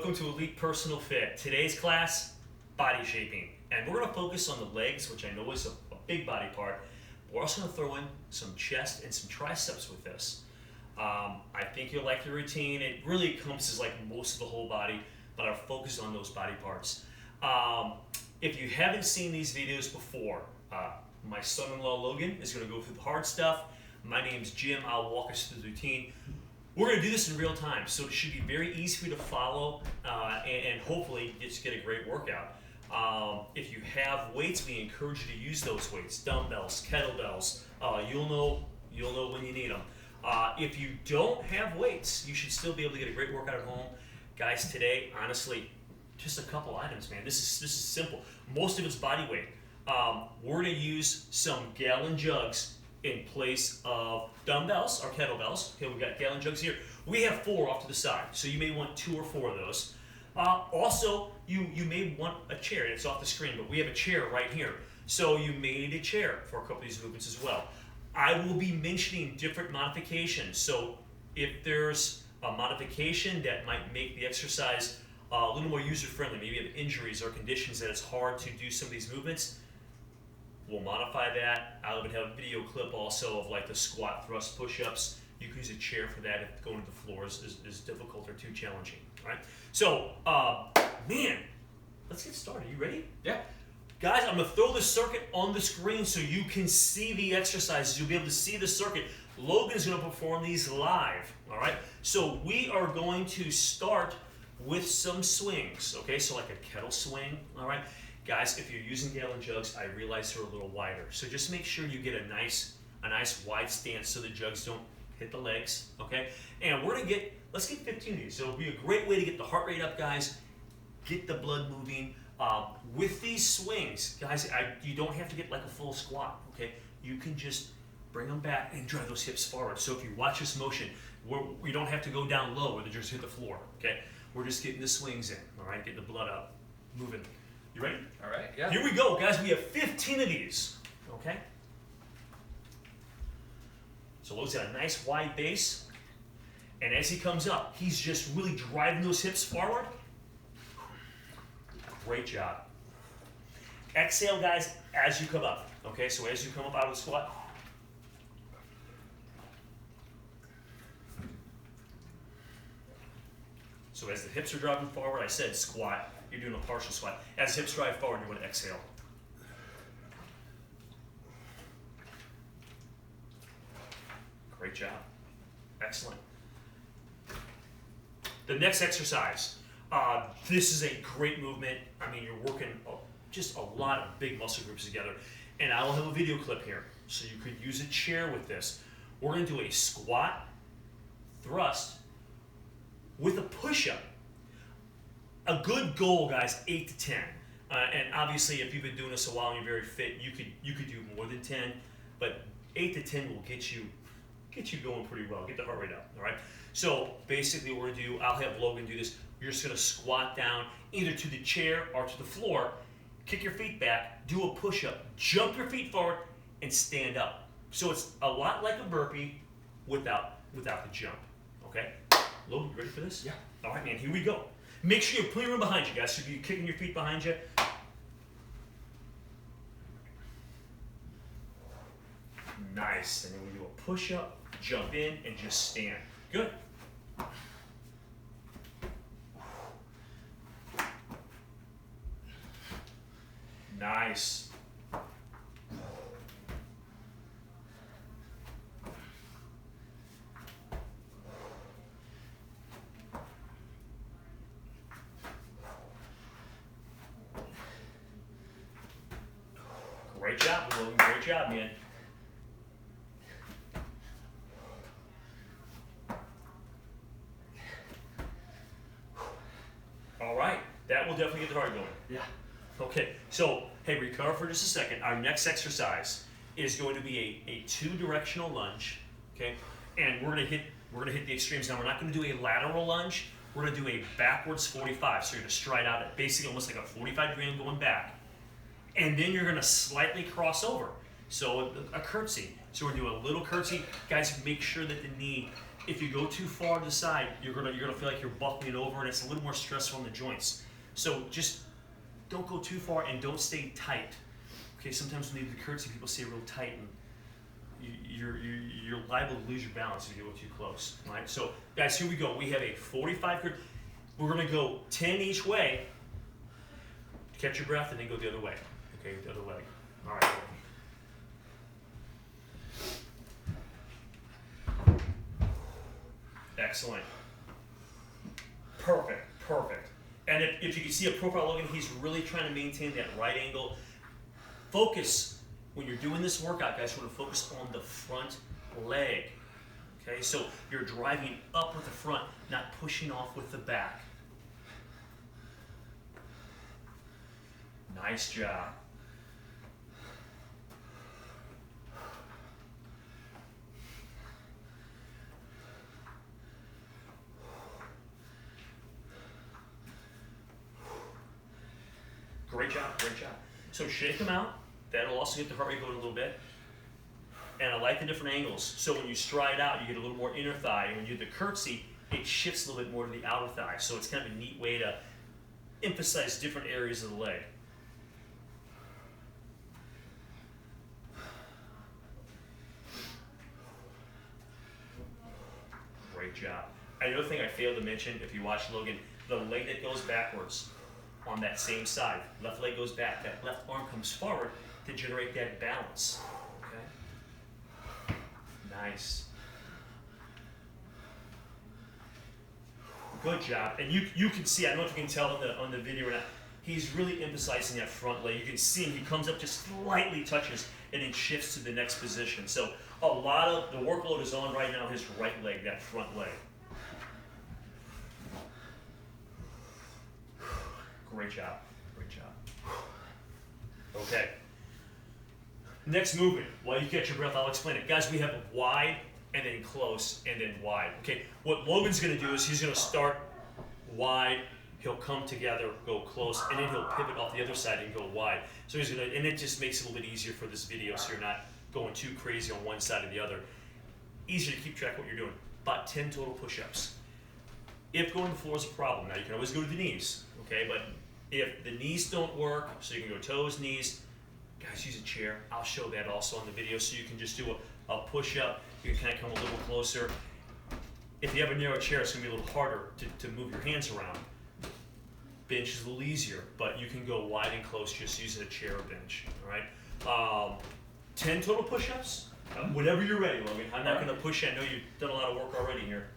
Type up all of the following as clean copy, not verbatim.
welcome to Elite Personal Fit. Today's class, body shaping. And we're going to focus on the legs, which I know is a big body part. We're also going to throw in some chest and some triceps with this. I think you'll like the routine. It really encompasses like most of the whole body, but our focus is on those body parts. If you haven't seen these videos before, my son-in-law Logan is going to go through the hard stuff. My name's Jim. I'll walk us through the routine. We're going to do this in real time, so it should be very easy for you to follow and hopefully just get a great workout. If you have weights, we encourage you to use those weights, dumbbells, kettlebells. You'll know when you need them. If you don't have weights, you should still be able to get a great workout at home. Guys, today, honestly, just a couple items, man. This is simple. Most of it's body weight. We're going to use some gallon jugs in place of dumbbells or kettlebells. Okay, we've got gallon jugs here. We have 4 off to the side, so you may want 2 or 4 of those. Also, you may want a chair. It's off the screen, but we have a chair right here. So you may need a chair for a couple of these movements as well. I will be mentioning different modifications. So if there's a modification that might make the exercise a little more user-friendly, maybe you have injuries or conditions that it's hard to do some of these movements, we'll modify that. I'll even have a video clip also of like the squat, thrust, push-ups. You can use a chair for that if going to the floor is difficult or too challenging. All right. So, man, let's get started. You ready? Yeah. Guys, I'm going to throw the circuit on the screen so you can see the exercises. You'll be able to see the circuit. Logan's going to perform these live. All right. So we are going to start with some swings. Okay. So like a kettle swing. All right. Guys, if you're using gallon jugs, I realize they're a little wider. So just make sure you get a nice wide stance so the jugs don't hit the legs, okay? And let's get 15 of these. So it'll be a great way to get the heart rate up, guys, get the blood moving. With these swings, guys, you don't have to get like a full squat, okay? You can just bring them back and drive those hips forward. So if you watch this motion, we don't have to go down low where they just hit the floor, okay? We're just getting the swings in, all right? Getting the blood up, moving. You ready? All right, yeah. Here we go, guys. We have 15 of these, okay? So Logan's got a nice wide base, and as he comes up, he's just really driving those hips forward. Great job. Exhale, guys, as you come up, okay? So as you come up out of the squat, so as the hips are driving forward, I said squat. You're doing a partial squat. As hips drive forward, you want to exhale. Great job. Excellent. The next exercise. This is a great movement. I mean, you're working just a lot of big muscle groups together. And I will have a video clip here. So you could use a chair with this. We're going to do a squat, thrust, with a push-up. A good goal, guys, 8 to 10. And obviously, if you've been doing this a while and you're very fit, you could do more than 10. But 8 to 10 will get you going pretty well. Get the heart rate up. All right. So basically, what we're gonna do, I'll have Logan do this. You're just gonna squat down either to the chair or to the floor. Kick your feet back. Do a push-up. Jump your feet forward and stand up. So it's a lot like a burpee without the jump. Okay. Logan, you ready for this? Yeah. All right, man. Here we go. Make sure you have plenty of room behind you, guys. So you're kicking your feet behind you. Nice. And then we do a push-up, jump in, and just stand. Good. Nice. Great job, Logan. Great job, man. All right. That will definitely get the heart going. Yeah. Okay. So, hey, recover for just a second. Our next exercise is going to be a 2-directional lunge. Okay. And we're gonna hit the extremes. Now we're not gonna do a lateral lunge. We're gonna do a backwards 45. So you're gonna stride out at basically almost like a 45-degree angle going back. And then you're going to slightly cross over. So a curtsy. So we're going to do a little curtsy. Guys, make sure that the knee if you go too far to the side, you're gonna feel like you're buckling over, and it's a little more stressful on the joints. So just don't go too far and don't stay tight. Okay, sometimes when they do the curtsy, people stay real tight, and you're liable to lose your balance if you go too close. All right, so guys, here we go. We have a 45 curtsy. We're gonna go 10 each way. Catch your breath and then go the other way. Okay, the other leg. All right. Excellent. Perfect, perfect. And if you can see a profile Logan, he's really trying to maintain that right angle. Focus, when you're doing this workout, guys, you want to focus on the front leg. Okay, so you're driving up with the front, not pushing off with the back. Nice job. Great job, great job. So shake them out. That'll also get the heart rate going a little bit. And I like the different angles. So when you stride out, you get a little more inner thigh. And when you do the curtsy, it shifts a little bit more to the outer thigh. So it's kind of a neat way to emphasize different areas of the leg. Great job. Another thing I failed to mention, if you watch Logan, the leg that goes backwards on that same side. Left leg goes back, that left arm comes forward to generate that balance. Okay? Nice. Good job. And you can see, I don't know if you can tell on the video or not, he's really emphasizing that front leg. You can see him, he comes up, just slightly touches, and then shifts to the next position. So a lot of the workload is on right now his right leg, that front leg. Great job, great job. Okay. Next movement, while you catch your breath, I'll explain it. Guys, we have wide and then close and then wide. Okay, what Logan's gonna do is he's gonna start wide, he'll come together, go close, and then he'll pivot off the other side and go wide. So he's gonna, and it just makes it a little bit easier for this video so you're not going too crazy on one side or the other. Easier to keep track of what you're doing. About 10 total push-ups. If going to the floor is a problem, now you can always go to the knees, okay? But if the knees don't work, so you can go toes, knees, guys, use a chair. I'll show that also on the video, so you can just do a push-up. You can kind of come a little closer. If you have a narrow chair, it's going to be a little harder to move your hands around. Bench is a little easier, but you can go wide and close just using a chair or bench, all right? 10 total push-ups. Whenever you're ready, Logan. I'm not going to push you. I know you've done a lot of work already here.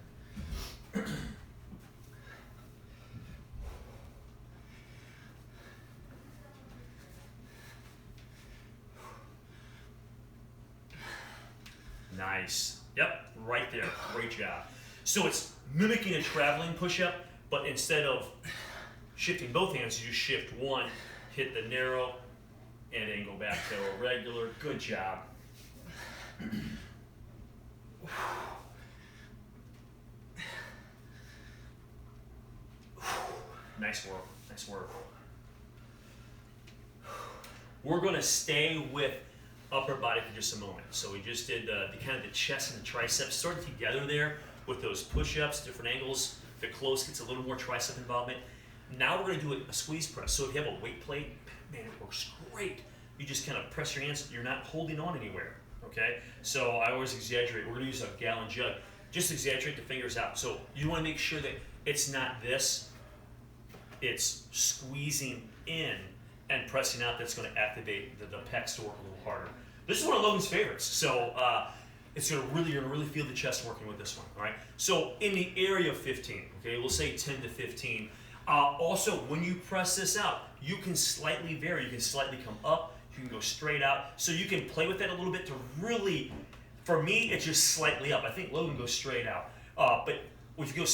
Nice. Yep, right there. Great job. So it's mimicking a traveling push-up, but instead of shifting both hands, you just shift one, hit the narrow, and then go back to a regular. Good job. Nice work. Nice work. We're going to stay with upper body for just a moment. So we just did the kind of the chest and the triceps started together there with those push-ups, different angles. The close gets a little more tricep involvement. Now we're going to do a squeeze press. So if you have a weight plate, man, it works great. You just kind of press your hands. You're not holding on anywhere. Okay. So I always exaggerate. We're going to use a gallon jug. Just exaggerate the fingers out. So you want to make sure that it's not this. It's squeezing in and pressing out. That's going to activate the pecs to work a little harder. This is one of Logan's favorites. So it's going to really, you're going to really feel the chest working with this one. All right. So in the area of 15, okay, we'll say 10 to 15. Also, when you press this out, you can slightly vary. You can slightly come up. You can go straight out. So you can play with that a little bit to really, for me, it's just slightly up. I think Logan goes straight out. But if you go,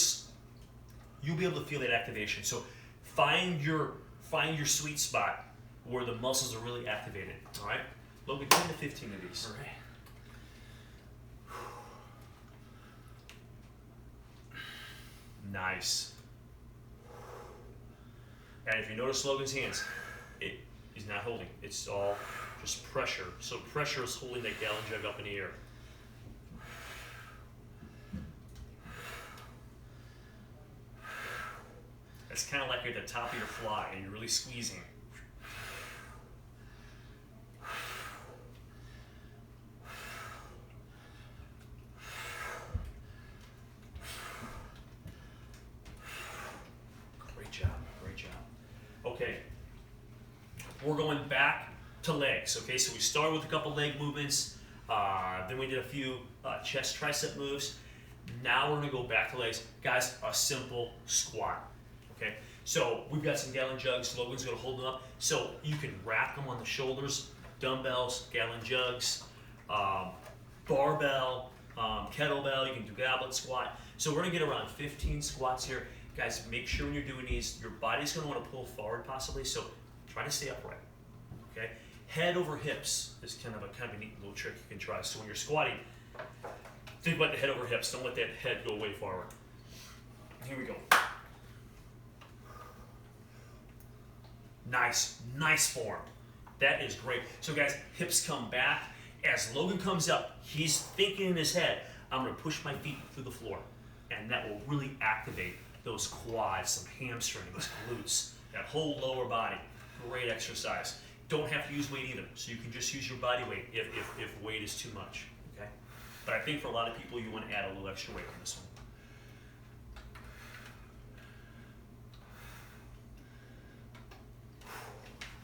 you'll be able to feel that activation. So find your sweet spot where the muscles are really activated. All right. Logan, 10 to 15 of these. All right. Nice. And if you notice Logan's hands, he's not holding. It's all just pressure. So pressure is holding that gallon jug up in the air. It's kind of like you're at the top of your fly and you're really squeezing. Great job, great job. Okay, we're going back to legs. Okay, so we started with a couple leg movements, then we did a few chest tricep moves. Now we're gonna go back to legs. Guys, a simple squat, okay? So we've got some gallon jugs. Logan's gonna hold them up. So you can rack them on the shoulders, dumbbells, gallon jugs, barbell, kettlebell. You can do goblet squat. So we're gonna get around 15 squats here. Guys, make sure when you're doing these, your body's gonna wanna pull forward possibly, so try to stay upright, okay? Head over hips is kind of a neat little trick you can try. So when you're squatting, think about the head over hips. Don't let that head go way forward. Here we go. Nice, nice form. That is great. So guys, hips come back. As Logan comes up, he's thinking in his head, I'm gonna push my feet through the floor. And that will really activate those quads, some hamstrings, glutes, that whole lower body. Great exercise. Don't have to use weight either. So you can just use your body weight if weight is too much, okay? But I think for a lot of people, you want to add a little extra weight on this one.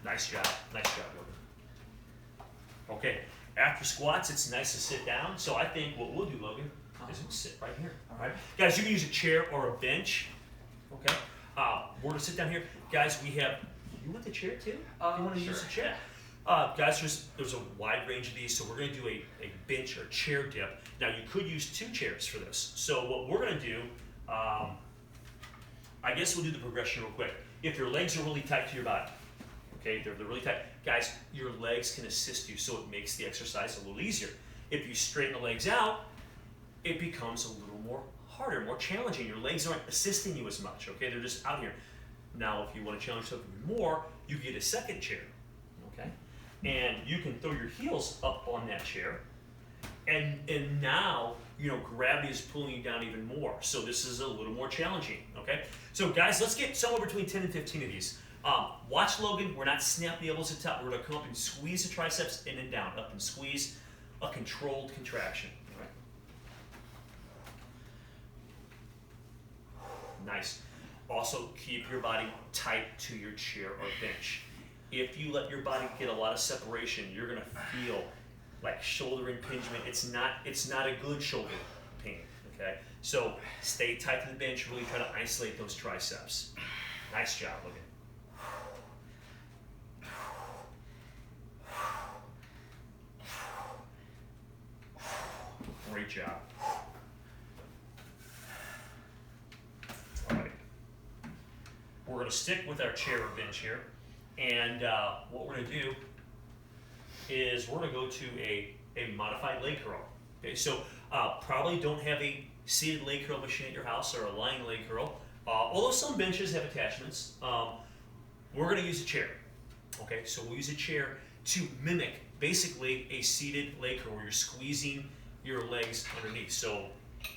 Nice job, Logan. Okay, after squats, it's nice to sit down. So I think what we'll do, Logan, is we'll sit right here, all right? Guys, you can use a chair or a bench, okay? We're gonna sit down here. Guys, we have, you want the chair too? You want to use the chair? Guys, there's a wide range of these, so we're going to do a bench or chair dip. Now, you could use 2 chairs for this. So what we're going to do, I guess we'll do the progression real quick. If your legs are really tight to your body, okay, they're really tight, guys, your legs can assist you, so it makes the exercise a little easier. If you straighten the legs out, it becomes a little more harder, more challenging. Your legs aren't assisting you as much, okay? They're just out here. Now, if you want to challenge yourself even more, you get a second chair, okay? And you can throw your heels up on that chair, and now, gravity is pulling you down even more. So this is a little more challenging, okay? So guys, let's get somewhere between 10 and 15 of these. Watch Logan. We're not snapping the elbows at the top. We're going to come up and squeeze the triceps in and down, up and squeeze, a controlled contraction, all right? Nice. Also, keep your body tight to your chair or bench. If you let your body get a lot of separation, you're gonna feel like shoulder impingement. It's not a good shoulder pain, okay? So stay tight to the bench, really try to isolate those triceps. Nice job, Logan. Great job. All right. We're going to stick with our chair or bench here, and what we're going to do is we're going to go to a modified leg curl. Okay, so probably don't have a seated leg curl machine at your house or a lying leg curl, although some benches have attachments. We're going to use a chair. Okay, so we'll use a chair to mimic basically a seated leg curl where you're squeezing your legs underneath. So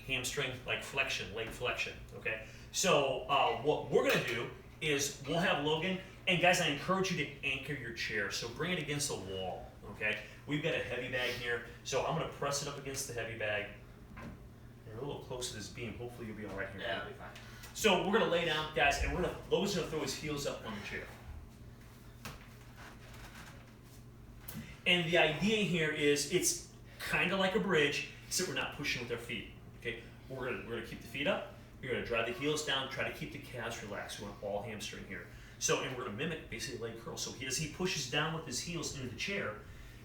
hamstring like flexion, leg flexion. Okay, so what we're going to do is we'll have Logan, and guys, I encourage you to anchor your chair. So bring it against the wall. Okay, we've got a heavy bag here, so I'm going to press it up against the heavy bag. You're a little close to this beam. Hopefully you'll be all right here. Yeah, I'll be fine. So we're going to lay down, guys, and Logan's going to throw his heels up on the chair. And the idea here is it's kind of like a bridge, except we're not pushing with our feet. Okay, we're gonna keep the feet up. You're gonna drive the heels down. Try to keep the calves relaxed. We want all hamstring here. So, and we're gonna mimic basically a leg curl. So as he pushes down with his heels into the chair,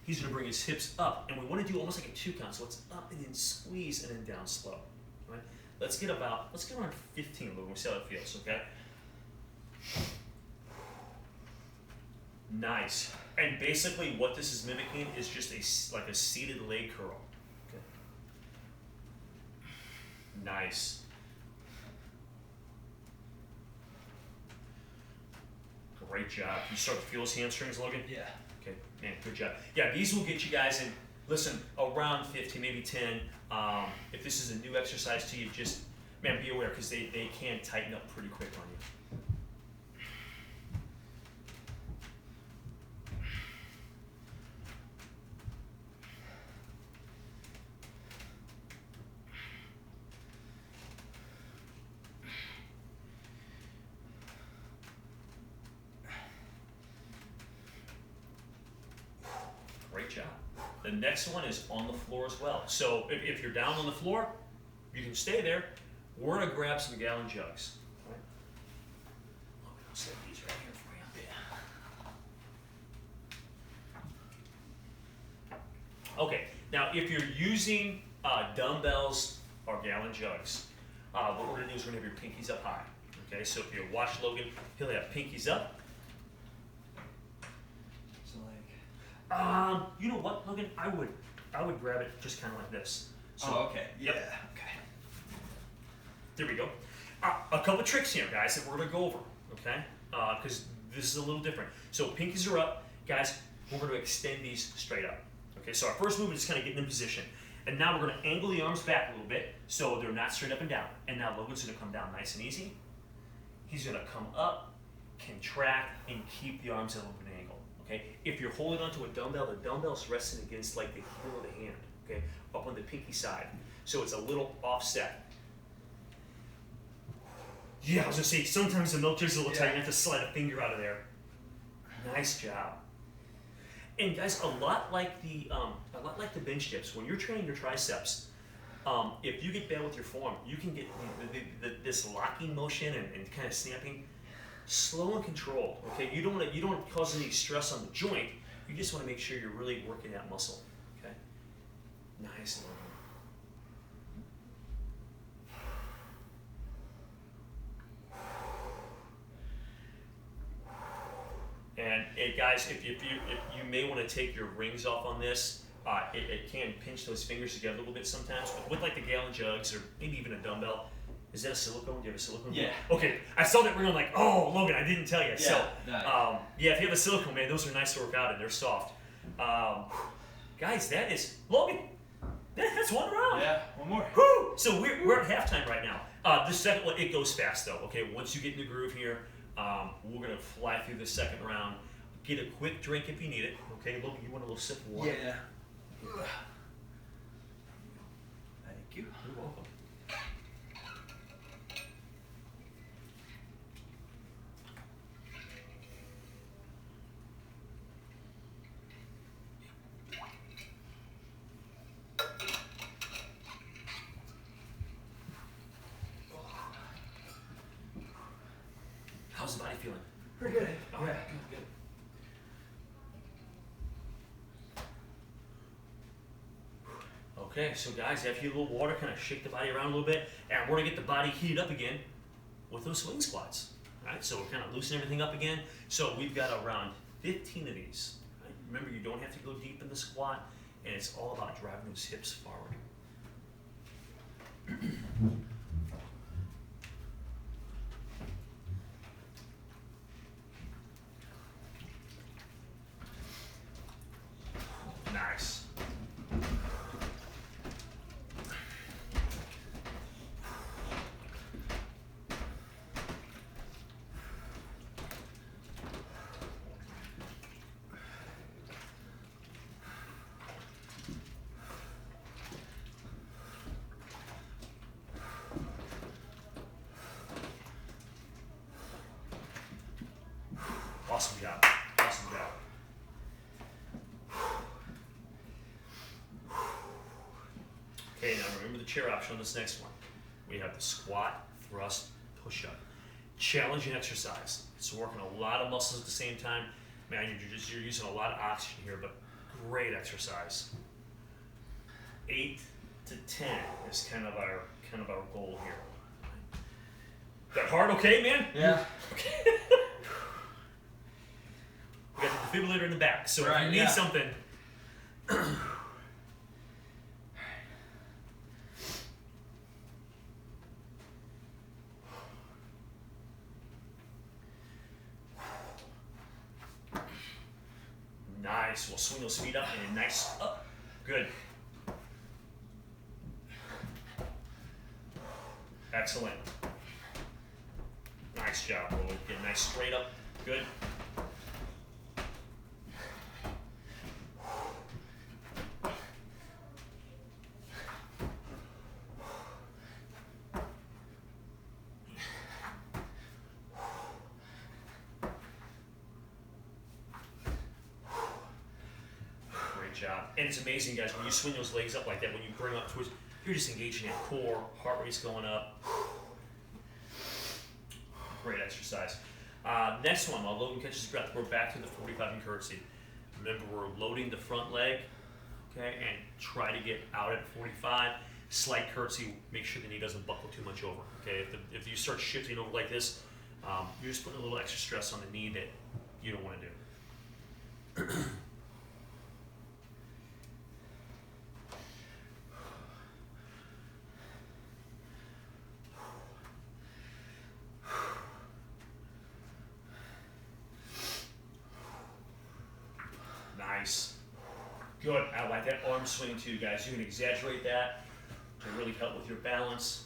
he's gonna bring his hips up, and we want to do almost like a 2 count. So it's up and then squeeze and then down slow. All right. Let's get around 15 a little. We'll see how it feels. Okay. Nice. And basically what this is mimicking is just like a seated leg curl. Okay. Nice. Great job. You start to feel those hamstrings, Logan? Yeah. Okay, man, good job. Yeah, these will get you guys in, listen, around 15, maybe 10. If this is a new exercise to you, just, man, be aware because they can tighten up pretty quick on you. Great job. The next one is on the floor as well. So if you're down on the floor, you can stay there. We're gonna grab some gallon jugs. All right. I'll set these right here for you. Okay, now if you're using dumbbells or gallon jugs, what we're gonna do is we're gonna have your pinkies up high. Okay, so if you watch Logan, he'll have pinkies up. So like, you know what, Logan? I would grab it just kind of like this. So, oh, okay. Yep. Yeah. Okay. There we go. A couple tricks here, guys, that we're gonna go over. Okay, because this is a little different. So pinkies are up, guys. We're gonna extend these straight up. Okay, so our first movement is kind of getting in position, and now we're gonna angle the arms back a little bit so they're not straight up and down. And now Logan's gonna come down nice and easy. He's gonna come up, contract, and keep the arms at a little bit angle. Okay? If you're holding onto a dumbbell, the dumbbell's resting against like the heel of the hand, okay? Up on the pinky side. So it's a little offset. Yeah, I was gonna say, sometimes the milk jug's a little tight, you have to slide a finger out of there. Nice job. And guys, a lot like the bench dips, when you're training your triceps, if you get bad with your form, you can get this locking motion and kind of snapping, slow and controlled. Okay, you don't want to cause any stress on the joint. You just want to make sure you're really working that muscle. Okay, nice. And guys, if you may want to take your rings off on this. It can pinch those fingers together a little bit sometimes, but with like the gallon jugs or maybe even a dumbbell. Is that a silicone? Do you have a silicone? Yeah. Okay, I saw that ring. I'm like, oh, Logan, I didn't tell you. Yeah. So, Nice. yeah, if you have a silicone, man, those are nice to work out and they're soft. Guys, that is Logan. That's one round. Yeah. One more. Woo! So we're at halftime right now. The second one, it goes fast though. Okay, once you get in the groove here, we're gonna fly through the second round. Get a quick drink if you need it. Okay, Logan, you want a little sip of water? Yeah. Thank you. You're welcome. How's the body feeling? Pretty good. All right, good. Okay, so guys, after you get a little water, kind of shake the body around a little bit, and we're gonna get the body heated up again with those swing squats. All right, so we're kind of loosening everything up again. So we've got around 15 of these. Right? Remember, you don't have to go deep in the squat, and it's all about driving those hips forward. Nice. Awesome job. Awesome job. Okay, now remember the chair option on this next one. We have the squat, thrust, push-up. Challenging exercise. It's working a lot of muscles at the same time. Man, you're using a lot of oxygen here, but great exercise. 8 to 10 is kind of our goal here. That hard okay, man? Yeah. Okay. We got the defibrillator in the back, so Right, if you need something. Nice. We'll swing those feet up and a nice up. Good. Excellent. Nice job. We'll get a nice straight up. Good. Great job. And it's amazing, guys, when you swing those legs up like that, when you bring up towards, you're just engaging that core, heart rate's going up. Great exercise. Next one, while Logan catches his breath, we're back to the 45 and curtsy. Remember, we're loading the front leg, okay, and try to get out at 45. Slight curtsy, make sure the knee doesn't buckle too much over, okay? If you start shifting over like this, you're just putting a little extra stress on the knee that you don't want to do. Nice. Good. I like that arm swing too, guys. You can exaggerate that to really help with your balance.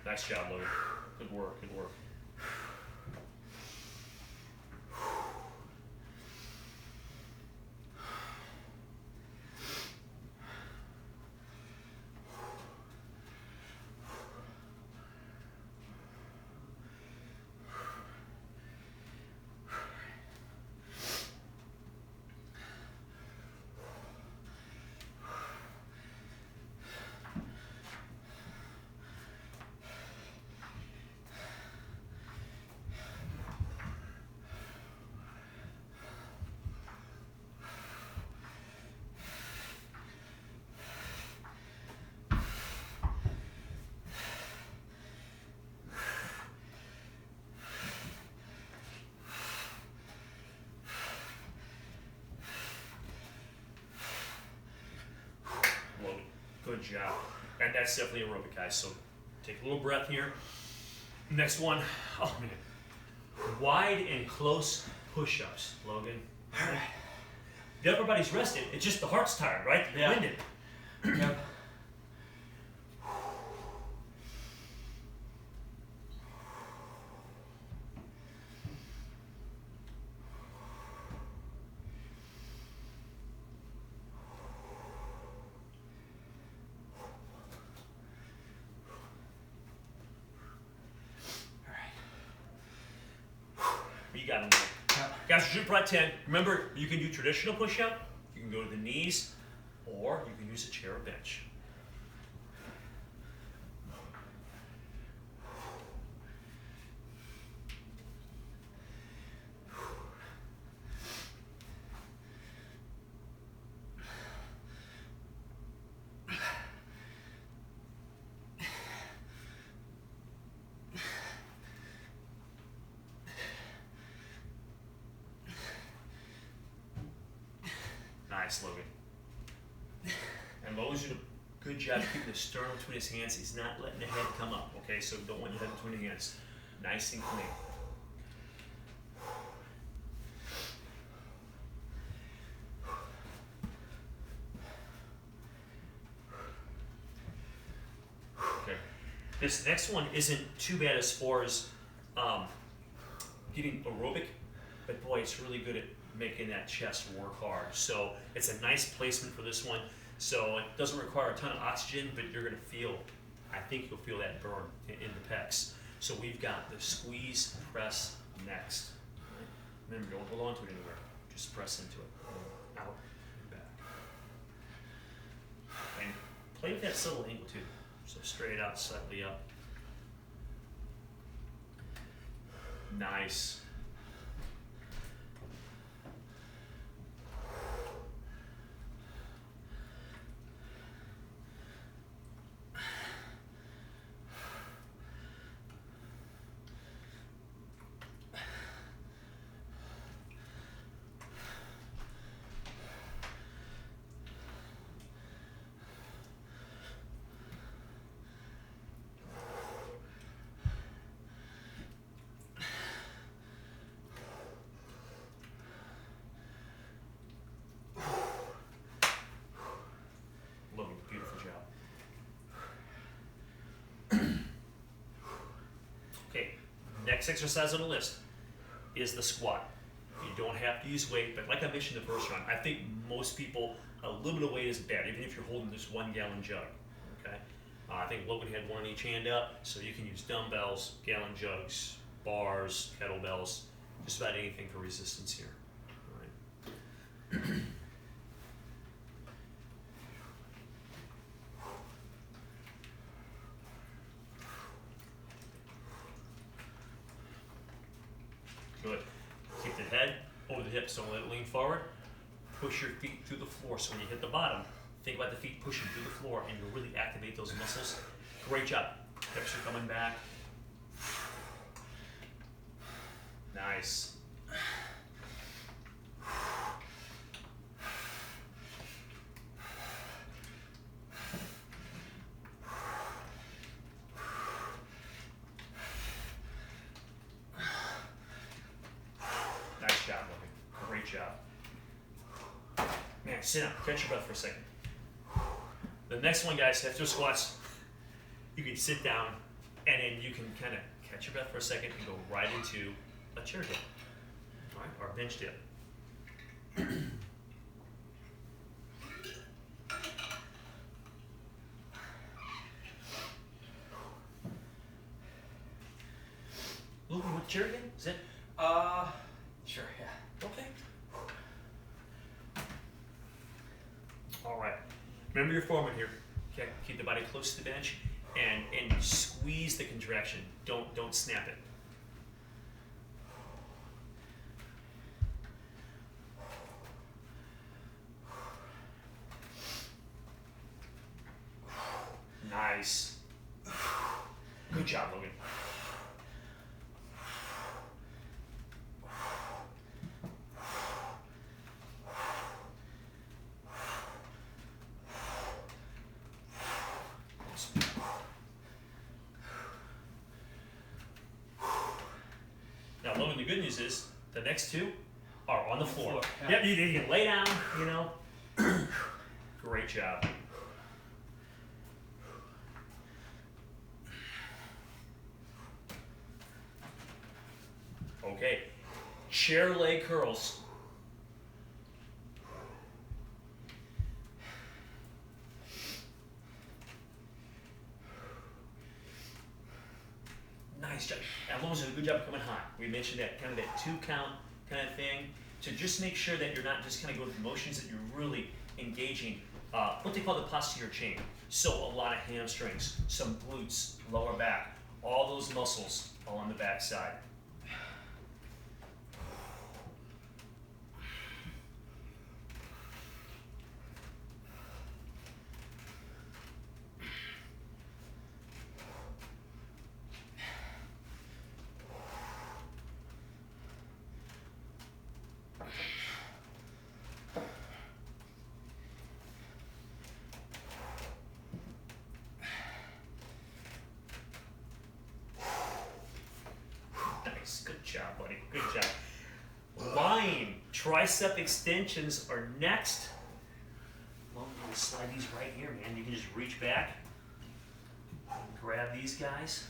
Nice job, Logan. Good work, good work. Good job. And that's definitely aerobic, guys. So take a little breath here. Next one. Oh, man. Wide and close push-ups, Logan. All right. The upper body's rested. It's just the heart's tired, right? You're winded. Yep. You got it. Guys, shoot for 10. Remember, you can do traditional push-up. You can go to the knees, or you can use a chair or bench. Nice, Logan. And Logan's doing a good job keeping the sternum between his hands. He's not letting the head come up, okay? So don't want your head between the hands. Nice and clean. Okay. This next one isn't too bad as far as getting aerobic, but boy, it's really good at making that chest work hard. So it's a nice placement for this one. So it doesn't require a ton of oxygen, but you're gonna feel, I think you'll feel that burn in the pecs. So we've got the squeeze, press next. Remember, don't hold on to it anywhere. Just press into it. Out and back. And play with that subtle angle too. So straight out, slightly up. Nice. Next exercise on the list is the squat. You don't have to use weight, but like I mentioned the first round, I think most people, a little bit of weight isn't bad, even if you're holding this 1 gallon jug. Okay, I think Logan had one on each hand up, so you can use dumbbells, gallon jugs, bars, kettlebells, just about anything for resistance here. All right. Good. Keep the head over the hips, don't let it lean forward. Push your feet through the floor, so when you hit the bottom, think about the feet pushing through the floor and you'll really activate those muscles. Great job. Hips are coming back. Nice. Nice job, Logan. Great job. Man, sit down. Catch your breath for a second. The next one, guys, after squats, you can sit down and then you can kind of catch your breath for a second and go right into a chair dip, all right, or bench dip. Logan, what chair again? Is it? Sure, yeah. Okay. All right. Remember your form here. Okay. Keep the body close to the bench and squeeze the contraction. Don't snap it. Nice. Good job, Logan. Now, Logan, the good news is the next two are on the floor. Yeah. Yep, you can lay down, you know. Great job. Okay, chair leg curls. Nice job. And Logan's doing a good job of coming high. We mentioned that kind of that 2 count kind of thing. So just make sure that you're not just kind of going through motions, that you're really engaging what they call the posterior chain. So a lot of hamstrings, some glutes, lower back, all those muscles all on the back side. Nice, good job, buddy, good job. Lying tricep extensions are next. Well, I'm gonna slide these right here, man. You can just reach back and grab these guys.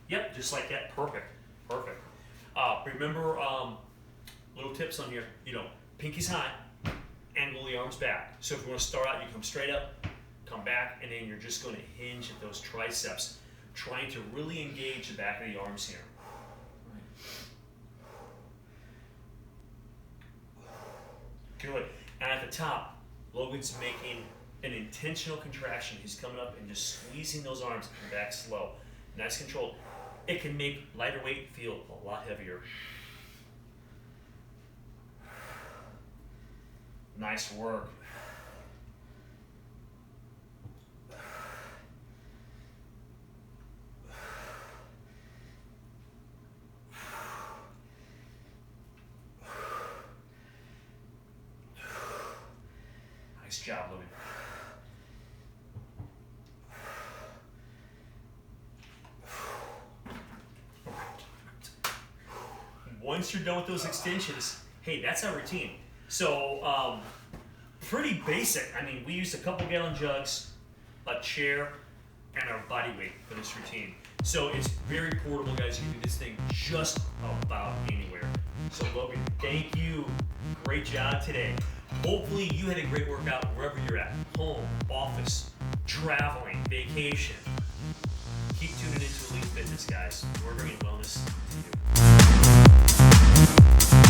Yep, just like that, perfect, perfect. Remember, little tips on here, you know, pinkies high, angle the arms back. So if you wanna start out, you come straight up, come back, and then you're just gonna hinge at those triceps, trying to really engage the back of the arms here. Good. And at the top, Logan's making an intentional contraction. He's coming up and just squeezing those arms and back slow. Nice control. It can make lighter weight feel a lot heavier. Nice work. Nice job, Logan. Once you're done with those extensions, hey, that's our routine. So, pretty basic. I mean, we used a couple gallon jugs, a chair, and our body weight for this routine. So it's very portable, guys. You can do this thing just about anywhere. So Logan, thank you. Great job today. Hopefully you had a great workout wherever you're at. Home, office, traveling, vacation. Keep tuning into Elite Fitness, guys. We're bringing wellness to you.